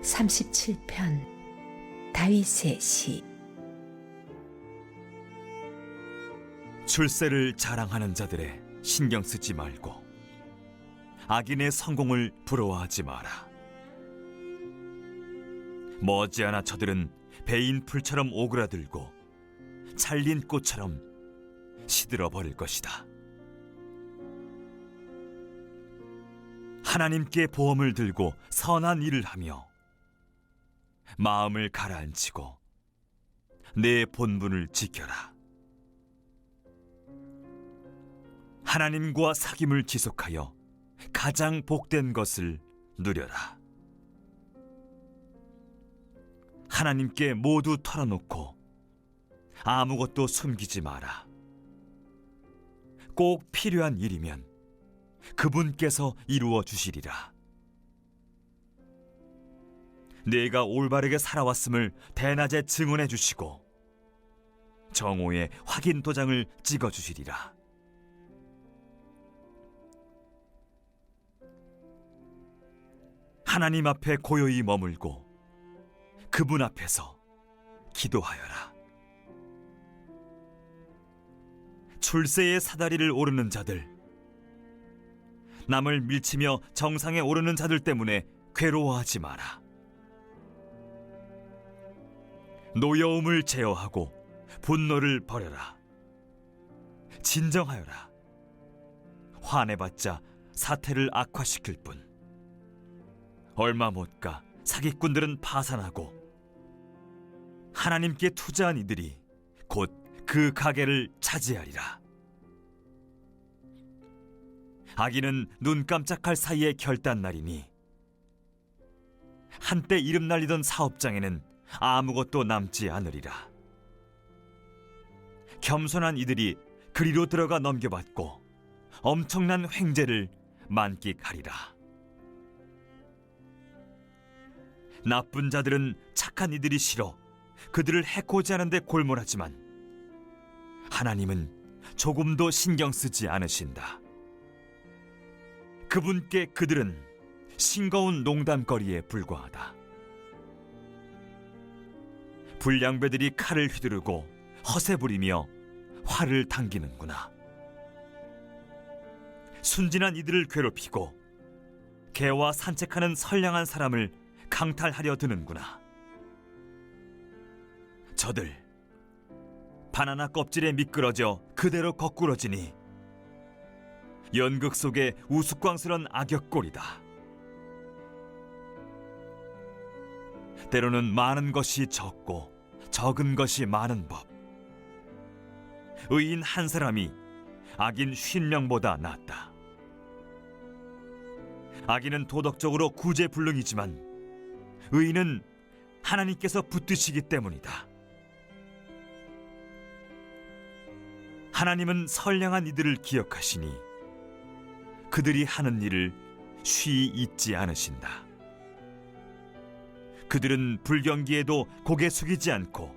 37편 다윗의 시. 출세를 자랑하는 자들의 신경 쓰지 말고 악인의 성공을 부러워하지 마라. 머지않아 저들은 베인 풀처럼 오그라들고 잘린 꽃처럼 시들어 버릴 것이다. 하나님께 보험을 들고 선한 일을 하며 마음을 가라앉히고 내 본분을 지켜라. 하나님과 사귐을 지속하여 가장 복된 것을 누려라. 하나님께 모두 털어놓고 아무것도 숨기지 마라. 꼭 필요한 일이면 그분께서 이루어 주시리라. 내가 올바르게 살아왔음을 대낮에 증언해 주시고 정오에 확인 도장을 찍어 주시리라. 하나님 앞에 고요히 머물고 그분 앞에서 기도하여라. 출세의 사다리를 오르는 자들, 남을 밀치며 정상에 오르는 자들 때문에 괴로워하지 마라. 노여움을 제어하고 분노를 버려라. 진정하여라. 화내봤자 사태를 악화시킬 뿐. 얼마 못 가 사기꾼들은 파산하고 하나님께 투자한 이들이 곧 그 가게를 차지하리라. 악인은 눈 깜짝할 사이에 결단날이니 한때 이름 날리던 사업장에는 아무것도 남지 않으리라. 겸손한 이들이 그리로 들어가 넘겨받고 엄청난 횡재를 만끽하리라. 나쁜 자들은 착한 이들이 싫어 그들을 해코지 하는 데 골몰하지만 하나님은 조금도 신경 쓰지 않으신다. 그분께 그들은 싱거운 농담거리에 불과하다. 불량배들이 칼을 휘두르고 허세 부리며 화를 당기는구나. 순진한 이들을 괴롭히고 개와 산책하는 선량한 사람을 강탈하려 드는구나. 저들 바나나 껍질에 미끄러져 그대로 거꾸러지니 연극 속의 우스꽝스런 악역꼴이다. 때로는 많은 것이 적고 적은 것이 많은 법. 의인 한 사람이 악인 50명보다 낫다. 악인은 도덕적으로 구제불능이지만 의인은 하나님께서 붙드시기 때문이다. 하나님은 선량한 이들을 기억하시니 그들이 하는 일을 쉬이 잊지 않으신다. 그들은 불경기에도 고개 숙이지 않고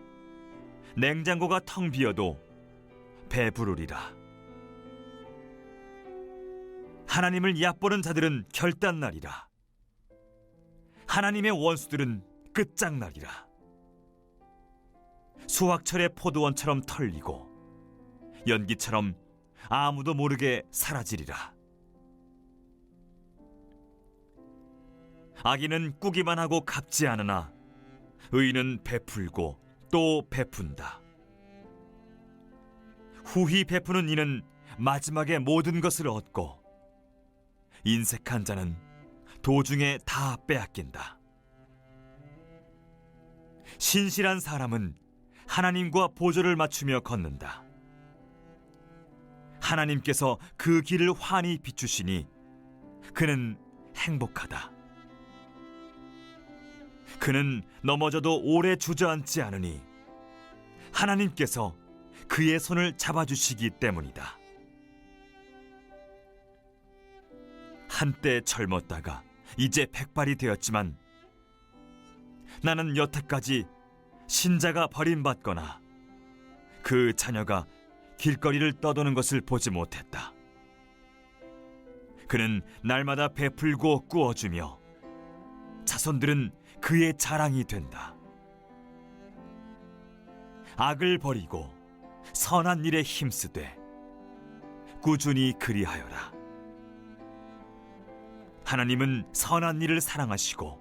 냉장고가 텅 비어도 배부르리라. 하나님을 얕보는 자들은 결단날이라. 하나님의 원수들은 끝장날이라. 수확철의 포도원처럼 털리고 연기처럼 아무도 모르게 사라지리라. 악인은 꾸기만 하고 갚지 않으나 의인은 베풀고 또 베푼다. 후히 베푸는 이는 마지막에 모든 것을 얻고 인색한 자는 도중에 다 빼앗긴다. 신실한 사람은 하나님과 보조를 맞추며 걷는다. 하나님께서 그 길을 환히 비추시니 그는 행복하다. 그는 넘어져도 오래 주저앉지 않으니 하나님께서 그의 손을 잡아주시기 때문이다. 한때 젊었다가 이제 백발이 되었지만 나는 여태까지 신자가 버림받거나 그 자녀가 길거리를 떠도는 것을 보지 못했다. 그는 날마다 베풀고 꾸어주며 자손들은 그의 자랑이 된다. 악을 버리고 선한 일에 힘쓰되 꾸준히 그리하여라. 하나님은 선한 일을 사랑하시고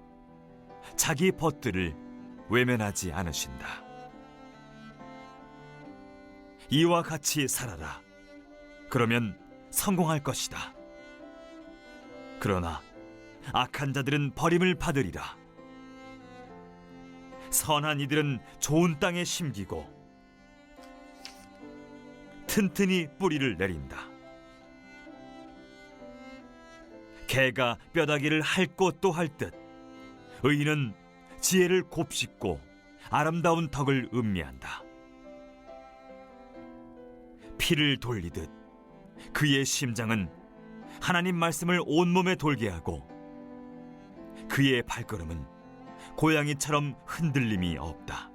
자기 벗들을 외면하지 않으신다. 이와 같이 살아라. 그러면 성공할 것이다. 그러나 악한 자들은 버림을 받으리라. 선한 이들은 좋은 땅에 심기고 튼튼히 뿌리를 내린다. 개가 뼈다귀를 핥고 또 핥듯 의인은 지혜를 곱씹고 아름다운 덕을 음미한다. 피를 돌리듯 그의 심장은 하나님 말씀을 온몸에 돌게 하고 그의 발걸음은 고양이처럼 흔들림이 없다.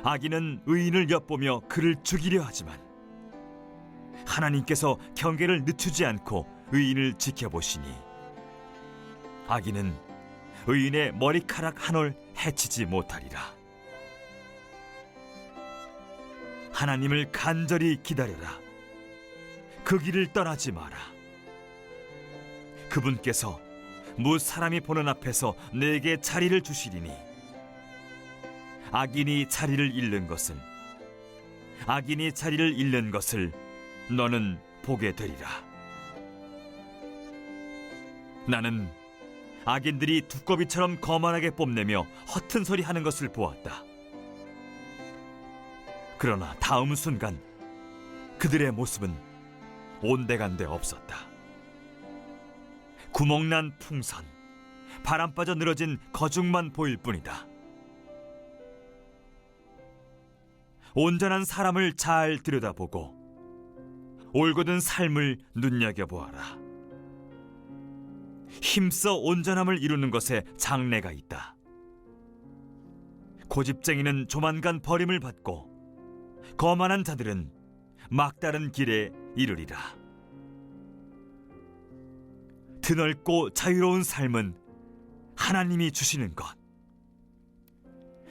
악인은 의인을 엿보며 그를 죽이려 하지만 하나님께서 경계를 늦추지 않고 의인을 지켜보시니 악인은 의인의 머리카락 한 올 해치지 못하리라. 하나님을 간절히 기다려라. 그 길을 떠나지 마라. 그분께서 무 사람이 보는 앞에서 내게 자리를 주시리니 악인이 자리를 잃는 것을 너는 보게 되리라. 나는 악인들이 두꺼비처럼 거만하게 뽐내며 허튼 소리 하는 것을 보았다. 그러나 다음 순간 그들의 모습은 온데간데 없었다. 구멍난 풍선, 바람 빠져 늘어진 거죽만 보일 뿐이다. 온전한 사람을 잘 들여다보고 올곧은 삶을 눈여겨보아라. 힘써 온전함을 이루는 것에 장래가 있다. 고집쟁이는 조만간 버림을 받고 거만한 자들은 막다른 길에 이르리라. 드넓고 자유로운 삶은 하나님이 주시는 것.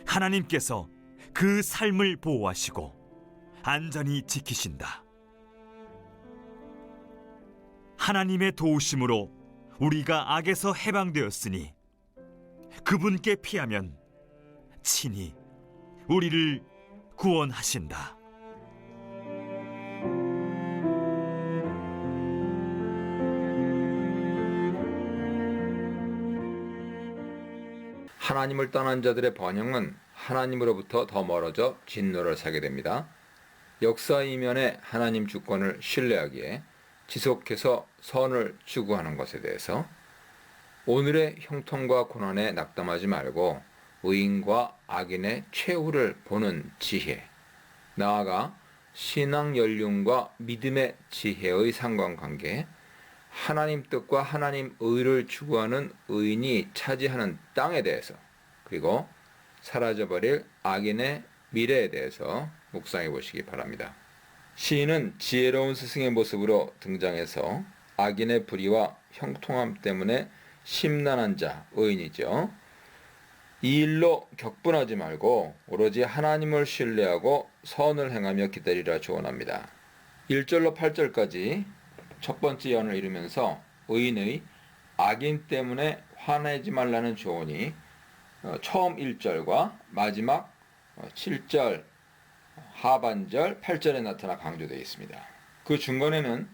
하나님께서 그 삶을 보호하시고 안전히 지키신다. 하나님의 도우심으로 우리가 악에서 해방되었으니 그분께 피하면 친히 우리를 구원하신다. 하나님을 떠난 자들의 번영은 하나님으로부터 더 멀어져 진노를 사게 됩니다. 역사 이면에 하나님 주권을 신뢰하기에 지속해서 선을 추구하는 것에 대해서 오늘의 형통과 고난에 낙담하지 말고 의인과 악인의 최후를 보는 지혜, 나아가 신앙 연륜과 믿음의 지혜의 상관관계, 하나님 뜻과 하나님 의를 추구하는 의인이 차지하는 땅에 대해서, 그리고 사라져버릴 악인의 미래에 대해서 묵상해 보시기 바랍니다. 시인은 지혜로운 스승의 모습으로 등장해서 악인의 불의와 형통함 때문에 심란한 자, 의인이죠. 이 일로 격분하지 말고 오로지 하나님을 신뢰하고 선을 행하며 기다리라 조언합니다. 1절로 8절까지 첫 번째 예언을 이루면서 의인의 악인 때문에 화내지 말라는 조언이 처음 1절과 마지막 7절 하반절 8절에 나타나 강조되어 있습니다. 그 중간에는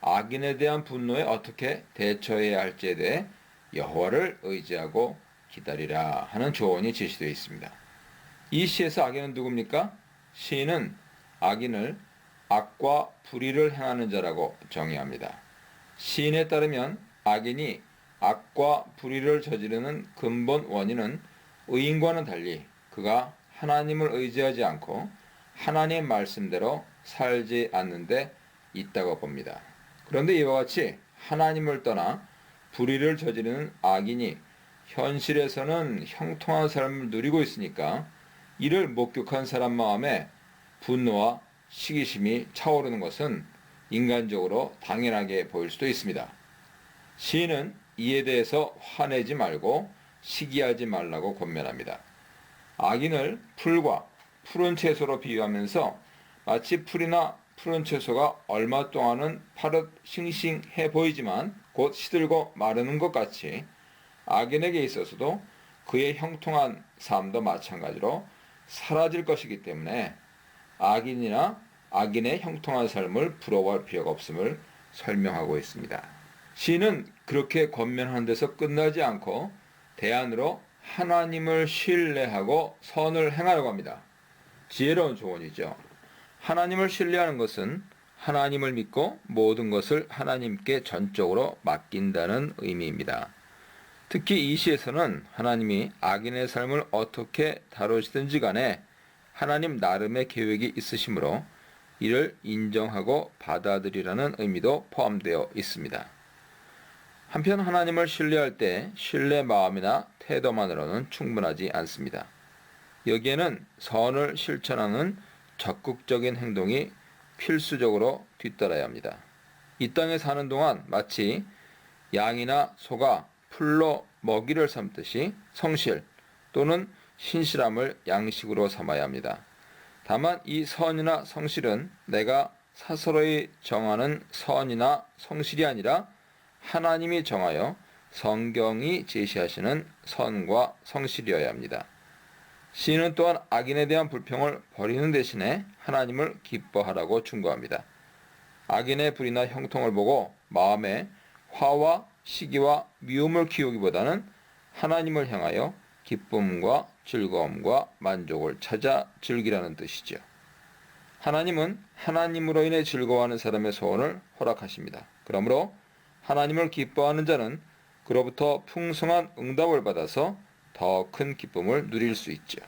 악인에 대한 분노에 어떻게 대처해야 할지에 대해 여호와를 의지하고 기다리라 하는 조언이 제시되어 있습니다. 이 시에서 악인은 누굽니까? 시인은 악인을 악과 불의를 행하는 자라고 정의합니다. 시인에 따르면 악인이 악과 불의를 저지르는 근본 원인은 의인과는 달리 그가 하나님을 의지하지 않고 하나님 말씀대로 살지 않는 데 있다고 봅니다. 그런데 이와 같이 하나님을 떠나 불의를 저지르는 악인이 현실에서는 형통한 삶을 누리고 있으니까 이를 목격한 사람 마음에 분노와 시기심이 차오르는 것은 인간적으로 당연하게 보일 수도 있습니다. 시인은 이에 대해서 화내지 말고 시기하지 말라고 권면합니다. 악인을 풀과 푸른 채소로 비유하면서 마치 풀이나 푸른 채소가 얼마 동안은 파릇 싱싱해 보이지만 곧 시들고 마르는 것 같이 악인에게 있어서도 그의 형통한 삶도 마찬가지로 사라질 것이기 때문에 악인이나 악인의 형통한 삶을 부러워할 필요가 없음을 설명하고 있습니다. 시인은 그렇게 권면하는 데서 끝나지 않고 대안으로 하나님을 신뢰하고 선을 행하려고 합니다. 지혜로운 조언이죠. 하나님을 신뢰하는 것은 하나님을 믿고 모든 것을 하나님께 전적으로 맡긴다는 의미입니다. 특히 이 시에서는 하나님이 악인의 삶을 어떻게 다루시든지 간에 하나님 나름의 계획이 있으시므로 이를 인정하고 받아들이라는 의미도 포함되어 있습니다. 한편 하나님을 신뢰할 때 신뢰 마음이나 태도만으로는 충분하지 않습니다. 여기에는 선을 실천하는 적극적인 행동이 필수적으로 뒤따라야 합니다. 이 땅에 사는 동안 마치 양이나 소가 풀로 먹이를 삼듯이 성실 또는 신실함을 양식으로 삼아야 합니다. 다만 이 선이나 성실은 내가 스스로이 정하는 선이나 성실이 아니라 하나님이 정하여 성경이 제시하시는 선과 성실이어야 합니다. 시인은 또한 악인에 대한 불평을 버리는 대신에 하나님을 기뻐하라고 충고합니다. 악인의 불의나 형통을 보고 마음에 화와 시기와 미움을 키우기보다는 하나님을 향하여 기쁨과 즐거움과 만족을 찾아 즐기라는 뜻이죠. 하나님은 하나님으로 인해 즐거워하는 사람의 소원을 허락하십니다. 그러므로 하나님을 기뻐하는 자는 그로부터 풍성한 응답을 받아서 더 큰 기쁨을 누릴 수 있죠.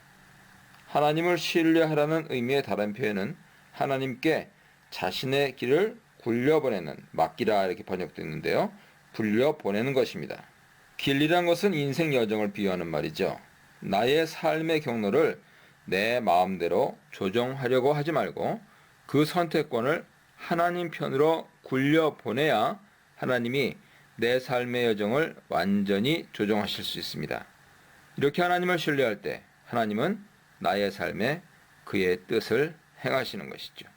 하나님을 신뢰하라는 의미의 다른 표현은 하나님께 자신의 길을 굴려보내는, 맡기라 이렇게 번역되어 있는데요. 굴려보내는 것입니다. 길이란 것은 인생 여정을 비유하는 말이죠. 나의 삶의 경로를 내 마음대로 조정하려고 하지 말고 그 선택권을 하나님 편으로 굴려보내야 하나님이 내 삶의 여정을 완전히 조정하실 수 있습니다. 이렇게 하나님을 신뢰할 때 하나님은 나의 삶에 그의 뜻을 행하시는 것이죠.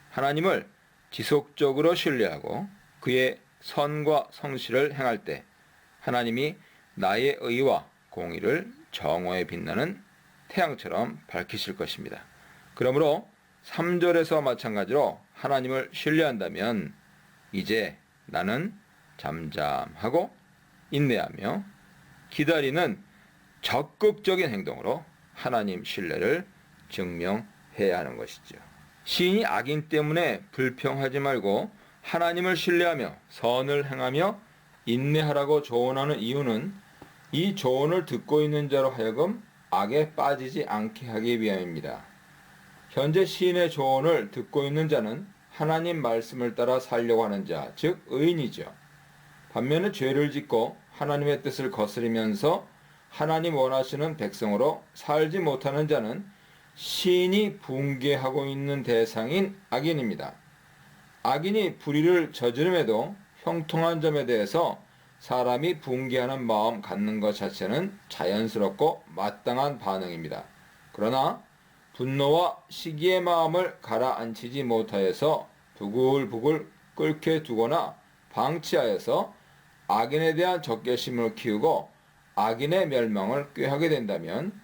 하나님을 지속적으로 신뢰하고 그의 선과 성실을 행할 때 하나님이 나의 의와 공의를 정오에 빛나는 태양처럼 밝히실 것입니다. 그러므로 3절에서 마찬가지로 하나님을 신뢰한다면 이제 나는 잠잠하고 인내하며 기다리는 적극적인 행동으로 하나님 신뢰를 증명해야 하는 것이죠. 시인이 악인 때문에 불평하지 말고 하나님을 신뢰하며 선을 행하며 인내하라고 조언하는 이유는 이 조언을 듣고 있는 자로 하여금 악에 빠지지 않게 하기 위함입니다. 현재 시인의 조언을 듣고 있는 자는 하나님 말씀을 따라 살려고 하는 자, 즉 의인이죠. 반면에 죄를 짓고 하나님의 뜻을 거스리면서 하나님 원하시는 백성으로 살지 못하는 자는 시인이 붕괴하고 있는 대상인 악인입니다. 악인이 불의를 저지름에도 형통한 점에 대해서 사람이 붕괴하는 마음 갖는 것 자체는 자연스럽고 마땅한 반응입니다. 그러나 분노와 시기의 마음을 가라앉히지 못하여서 부글부글 끓게 두거나 방치하여서 악인에 대한 적개심을 키우고 악인의 멸망을 꾀하게 된다면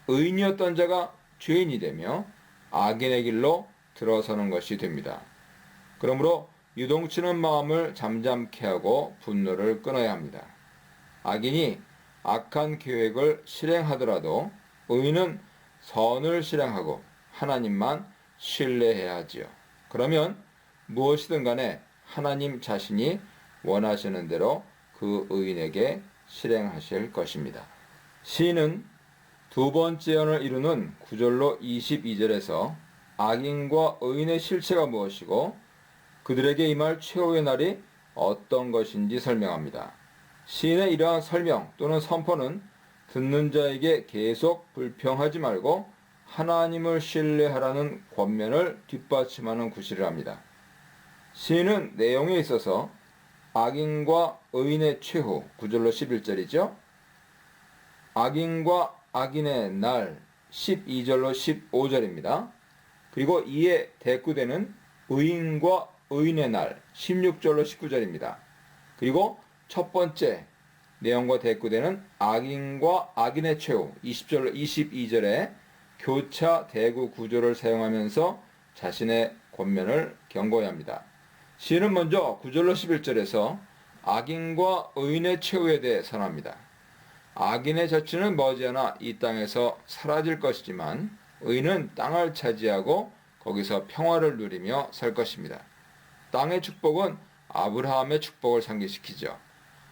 의인이었던 자가 죄인이 되며 악인의 길로 들어서는 것이 됩니다. 그러므로 유동치는 마음을 잠잠케 하고 분노를 끊어야 합니다. 악인이 악한 계획을 실행하더라도 의인은 선을 실행하고 하나님만 신뢰해야 하지요. 그러면 무엇이든 간에 하나님 자신이 원하시는 대로 그 의인에게 실행하실 것입니다. 시인은 두 번째 연을 이루는 9절로 22절에서 악인과 의인의 실체가 무엇이고 그들에게 임할 최후의 날이 어떤 것인지 설명합니다. 시인의 이러한 설명 또는 선포는 듣는 자에게 계속 불평하지 말고 하나님을 신뢰하라는 권면을 뒷받침하는 구실을 합니다. 시인은 내용에 있어서 악인과 의인의 최후, 9절로 11절이죠. 악인과 악인의 날, 12절로 15절입니다. 그리고 이에 대꾸되는 의인과 의인의 날, 16절로 19절입니다. 그리고 첫 번째 내용과 대꾸되는 악인과 악인의 최후, 20절로 22절에 교차 대구 구조를 사용하면서 자신의 권면을 경고해야 합니다. 시인은 먼저 9절로 11절에서 악인과 의인의 최후에 대해 선언합니다. 악인의 저주는 머지않아 이 땅에서 사라질 것이지만 의인은 땅을 차지하고 거기서 평화를 누리며 살 것입니다. 땅의 축복은 아브라함의 축복을 상기시키죠.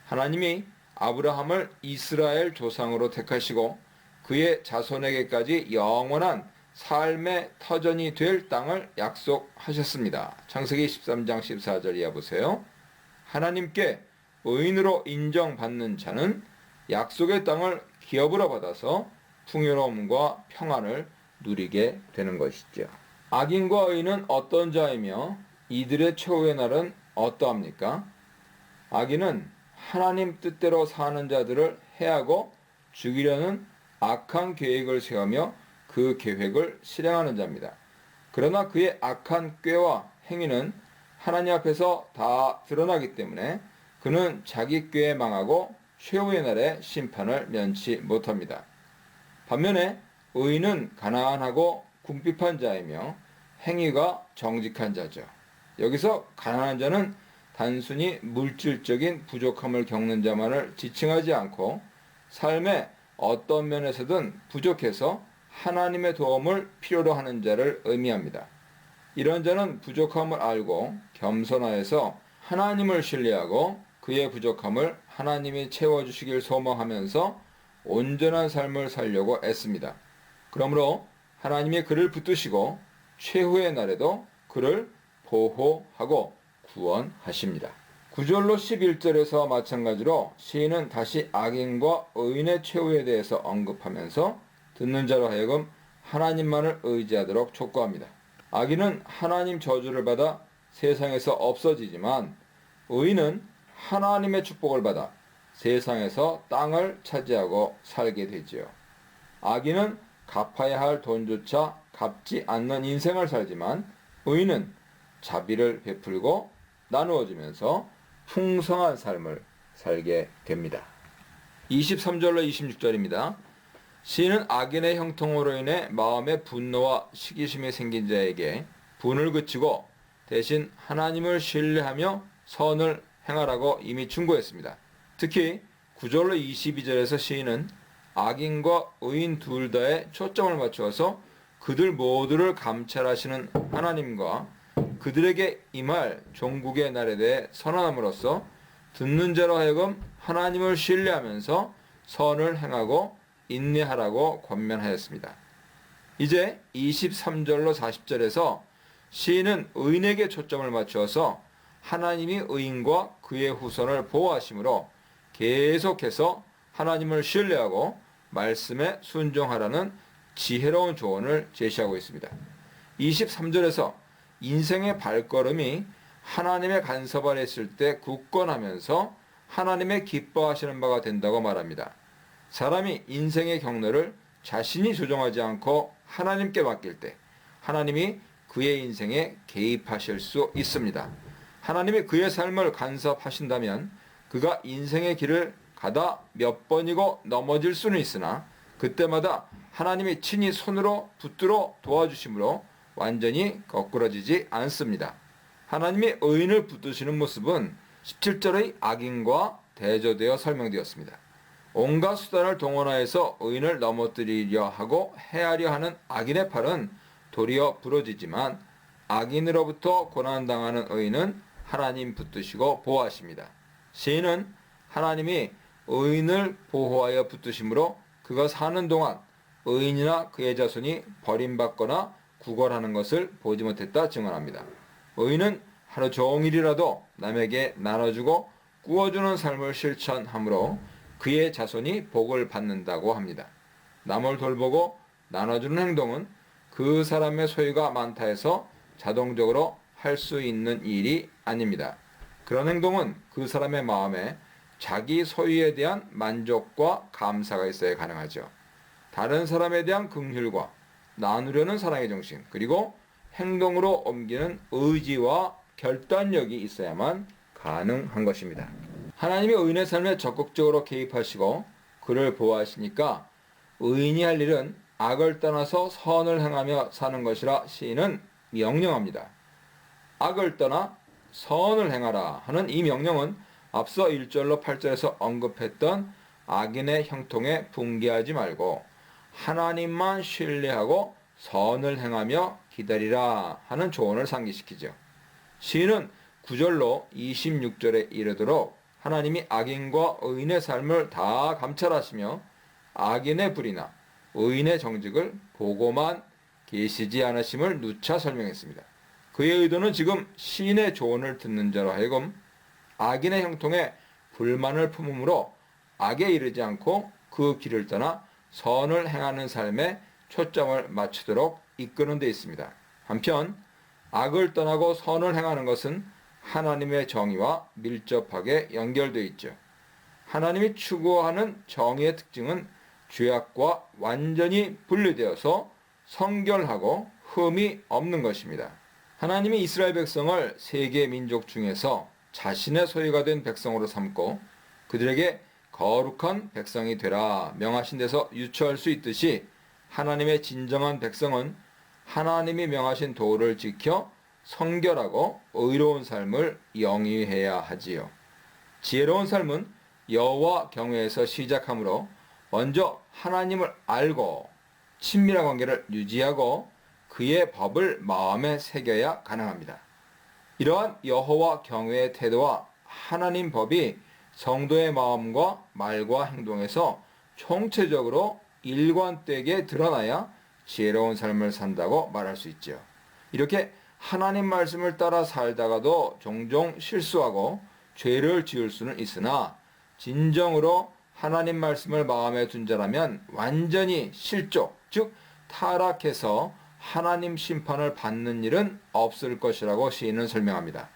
하나님이 아브라함을 이스라엘 조상으로 택하시고 그의 자손에게까지 영원한 삶의 터전이 될 땅을 약속하셨습니다. 창세기 13장 14절 이하 보세요. 하나님께 의인으로 인정받는 자는 약속의 땅을 기업으로 받아서 풍요로움과 평안을 누리게 되는 것이죠. 악인과 의인은 어떤 자이며 이들의 최후의 날은 어떠합니까? 악인은 하나님 뜻대로 사는 자들을 해하고 죽이려는 악한 계획을 세우며 그 계획을 실행하는 자입니다. 그러나 그의 악한 꾀와 행위는 하나님 앞에서 다 드러나기 때문에 그는 자기 꾀에 망하고 최후의 날에 심판을 면치 못합니다. 반면에 의인은 가난하고 궁핍한 자이며 행위가 정직한 자죠. 여기서 가난한 자는 단순히 물질적인 부족함을 겪는 자만을 지칭하지 않고 삶의 어떤 면에서든 부족해서 하나님의 도움을 필요로 하는 자를 의미합니다. 이런 자는 부족함을 알고 겸손하여서 하나님을 신뢰하고 그의 부족함을 하나님이 채워주시길 소망하면서 온전한 삶을 살려고 애씁니다. 그러므로 하나님이 그를 붙드시고 최후의 날에도 그를 보호하고 구원하십니다. 9절로 11절에서 마찬가지로 시인은 다시 악인과 의인의 최후에 대해서 언급하면서 듣는 자로 하여금 하나님만을 의지하도록 촉구합니다. 악인은 하나님 저주를 받아 세상에서 없어지지만 의인은 하나님의 축복을 받아 세상에서 땅을 차지하고 살게 되지요. 악인은 갚아야 할 돈조차 갚지 않는 인생을 살지만 의인은 자비를 베풀고 나누어주면서 풍성한 삶을 살게 됩니다. 23절로 26절입니다. 시인은 악인의 형통으로 인해 마음에 분노와 시기심이 생긴 자에게 분을 그치고 대신 하나님을 신뢰하며 선을 행하라고 이미 충고했습니다. 특히 9절로 22절에서 시인은 악인과 의인 둘 다에 초점을 맞추어서 그들 모두를 감찰하시는 하나님과 그들에게 임할 종국의 날에 대해 선언함으로써 듣는 자로 하여금 하나님을 신뢰하면서 선을 행하고 인내하라고 권면하였습니다. 이제 23절로 40절에서 시인은 의인에게 초점을 맞추어서 하나님이 의인과 그의 후손을 보호하심으로 계속해서 하나님을 신뢰하고 말씀에 순종하라는 지혜로운 조언을 제시하고 있습니다. 23절에서 인생의 발걸음이 하나님의 간섭 아래 있을 때 굳건하면서 하나님의 기뻐하시는 바가 된다고 말합니다. 사람이 인생의 경로를 자신이 조정하지 않고 하나님께 맡길 때 하나님이 그의 인생에 개입하실 수 있습니다. 하나님이 그의 삶을 간섭하신다면 그가 인생의 길을 가다 몇 번이고 넘어질 수는 있으나 그때마다 하나님이 친히 손으로 붙들어 도와주심으로 완전히 거꾸러지지 않습니다. 하나님이 의인을 붙드시는 모습은 17절의 악인과 대조되어 설명되었습니다. 온갖 수단을 동원하여서 의인을 넘어뜨리려 하고 해하려 하는 악인의 팔은 도리어 부러지지만 악인으로부터 고난당하는 의인은 하나님 붙드시고 보호하십니다. 시인은 하나님이 의인을 보호하여 붙드심으로 그가 사는 동안 의인이나 그의 자손이 버림받거나 구걸하는 것을 보지 못했다 증언합니다. 의인은 하루 종일이라도 남에게 나눠주고 꾸어주는 삶을 실천하므로 그의 자손이 복을 받는다고 합니다. 남을 돌보고 나눠주는 행동은 그 사람의 소유가 많다 해서 자동적으로 할 수 있는 일이 아닙니다. 그런 행동은 그 사람의 마음에 자기 소유에 대한 만족과 감사가 있어야 가능하죠. 다른 사람에 대한 긍휼과 나누려는 사랑의 정신, 그리고 행동으로 옮기는 의지와 결단력이 있어야만 가능한 것입니다. 하나님이 의인의 삶에 적극적으로 개입하시고 그를 보호하시니까 의인이 할 일은 악을 떠나서 선을 행하며 사는 것이라 시인은 명령합니다. 악을 떠나 선을 행하라 하는 이 명령은 앞서 1절로 8절에서 언급했던 악인의 형통에 붕괴하지 말고 하나님만 신뢰하고 선을 행하며 기다리라 하는 조언을 상기시키죠. 시인은 9절로 26절에 이르도록 하나님이 악인과 의인의 삶을 다 감찰하시며 악인의 불의나 의인의 정직을 보고만 계시지 않으심을 누차 설명했습니다. 그의 의도는 지금 시인의 조언을 듣는 자로 하여금 악인의 형통에 불만을 품음으로 악에 이르지 않고 그 길을 떠나 선을 행하는 삶에 초점을 맞추도록 이끄는 데 있습니다. 한편 악을 떠나고 선을 행하는 것은 하나님의 정의와 밀접하게 연결되어 있죠. 하나님이 추구하는 정의의 특징은 죄악과 완전히 분리되어서 성결하고 흠이 없는 것입니다. 하나님이 이스라엘 백성을 세계 민족 중에서 자신의 소유가 된 백성으로 삼고 그들에게 거룩한 백성이 되라 명하신 데서 유추할 수 있듯이 하나님의 진정한 백성은 하나님이 명하신 도를 지켜 성결하고 의로운 삶을 영위해야 하지요. 지혜로운 삶은 여호와 경외에서 시작하므로 먼저 하나님을 알고 친밀한 관계를 유지하고 그의 법을 마음에 새겨야 가능합니다. 이러한 여호와 경외의 태도와 하나님 법이 성도의 마음과 말과 행동에서 총체적으로 일관되게 드러나야 지혜로운 삶을 산다고 말할 수 있죠. 이렇게 하나님 말씀을 따라 살다가도 종종 실수하고 죄를 지을 수는 있으나 진정으로 하나님 말씀을 마음에 둔 자라면 완전히 실족, 즉 타락해서 하나님 심판을 받는 일은 없을 것이라고 시인은 설명합니다.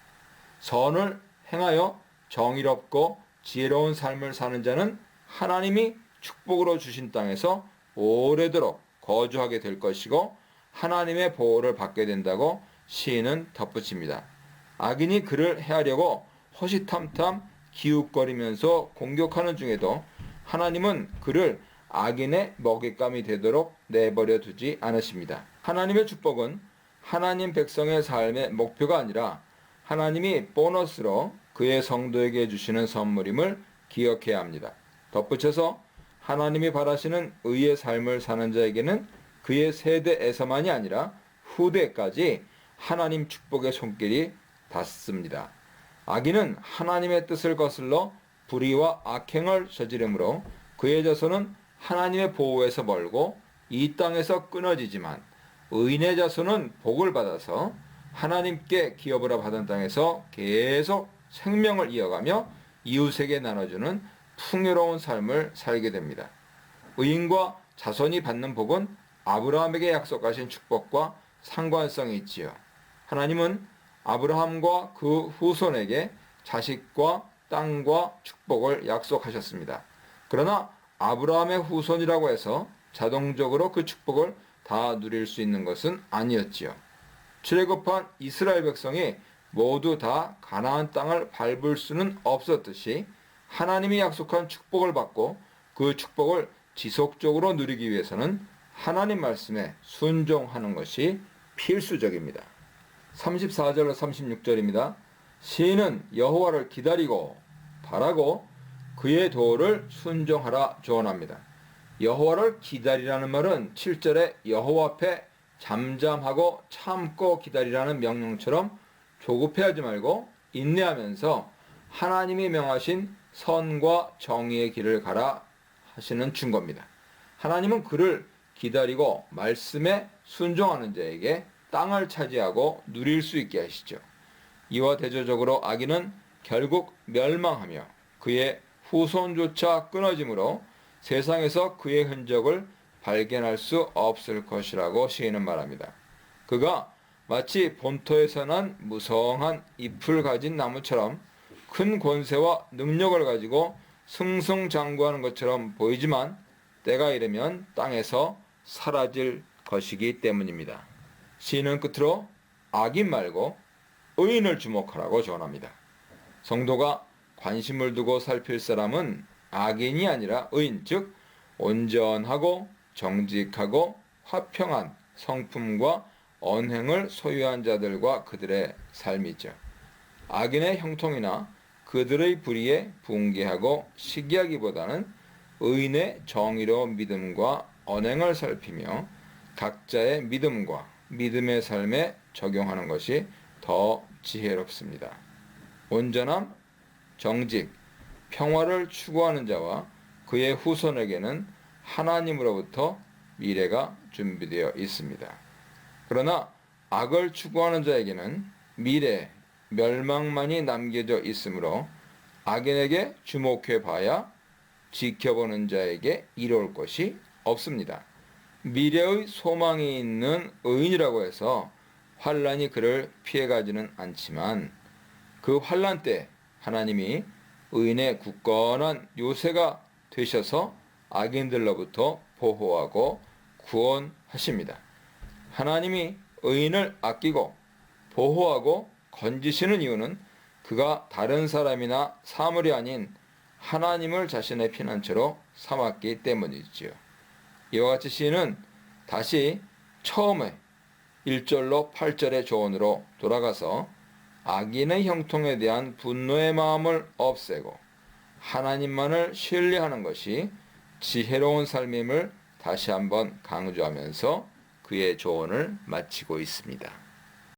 선을 행하여 정의롭고 지혜로운 삶을 사는 자는 하나님이 축복으로 주신 땅에서 오래도록 거주하게 될 것이고 하나님의 보호를 받게 된다고 시인은 덧붙입니다. 악인이 그를 해하려고 호시탐탐 기웃거리면서 공격하는 중에도 하나님은 그를 악인의 먹잇감이 되도록 내버려 두지 않으십니다. 하나님의 축복은 하나님 백성의 삶의 목표가 아니라 하나님이 보너스로 그의 성도에게 주시는 선물임을 기억해야 합니다. 덧붙여서 하나님이 바라시는 의의 삶을 사는 자에게는 그의 세대에서만이 아니라 후대까지 하나님 축복의 손길이 닿습니다. 악인은 하나님의 뜻을 거슬러 불의와 악행을 저지르므로 그의 자손은 하나님의 보호에서 멀고 이 땅에서 끊어지지만 의인의 자손은 복을 받아서 하나님께 기업으로 받은 땅에서 계속 생명을 이어가며 이웃에게 나눠주는 풍요로운 삶을 살게 됩니다. 의인과 자손이 받는 복은 아브라함에게 약속하신 축복과 상관성이 있지요. 하나님은 아브라함과 그 후손에게 자식과 땅과 축복을 약속하셨습니다. 그러나 아브라함의 후손이라고 해서 자동적으로 그 축복을 다 누릴 수 있는 것은 아니었지요. 출애굽한 이스라엘 백성이 모두 다 가나안 땅을 밟을 수는 없었듯이 하나님이 약속한 축복을 받고 그 축복을 지속적으로 누리기 위해서는 하나님 말씀에 순종하는 것이 필수적입니다. 34절로 36절입니다. 시인은 여호와를 기다리고 바라고 그의 도를 순종하라 조언합니다. 여호와를 기다리라는 말은 7절에 여호와 앞에 잠잠하고 참고 기다리라는 명령처럼 조급해하지 말고 인내하면서 하나님이 명하신 선과 정의의 길을 가라 하시는 충고입니다. 하나님은 그를 기다리고 말씀에 순종하는 자에게 땅을 차지하고 누릴 수 있게 하시죠. 이와 대조적으로 악인은 결국 멸망하며 그의 후손조차 끊어지므로 세상에서 그의 흔적을 발견할 수 없을 것이라고 시인은 말합니다. 그가 마치 본토에서 난 무성한 잎을 가진 나무처럼 큰 권세와 능력을 가지고 승승장구하는 것처럼 보이지만 때가 이르면 땅에서 사라질 것이기 때문입니다. 시인은 끝으로 악인 말고 의인을 주목하라고 조언합니다. 성도가 관심을 두고 살필 사람은 악인이 아니라 의인, 즉 온전하고 정직하고 화평한 성품과 언행을 소유한 자들과 그들의 삶이죠. 악인의 형통이나 그들의 불의에 분개하고 시기하기보다는 의인의 정의로운 믿음과 언행을 살피며 각자의 믿음과 믿음의 삶에 적용하는 것이 더 지혜롭습니다. 온전함, 정직, 평화를 추구하는 자와 그의 후손에게는 하나님으로부터 미래가 준비되어 있습니다. 그러나 악을 추구하는 자에게는 미래, 멸망만이 남겨져 있으므로 악인에게 주목해 봐야 지켜보는 자에게 이로울 것이 없습니다. 미래의 소망이 있는 의인이라고 해서 환란이 그를 피해가지는 않지만 그 환란 때 하나님이 의인의 굳건한 요새가 되셔서 악인들로부터 보호하고 구원하십니다. 하나님이 의인을 아끼고 보호하고 건지시는 이유는 그가 다른 사람이나 사물이 아닌 하나님을 자신의 피난처로 삼았기 때문이지요. 이와 같이 시인은 다시 처음에 1절로 8절의 조언으로 돌아가서 악인의 형통에 대한 분노의 마음을 없애고 하나님만을 신뢰하는 것이 지혜로운 삶임을 다시 한번 강조하면서 그의 조언을 마치고 있습니다.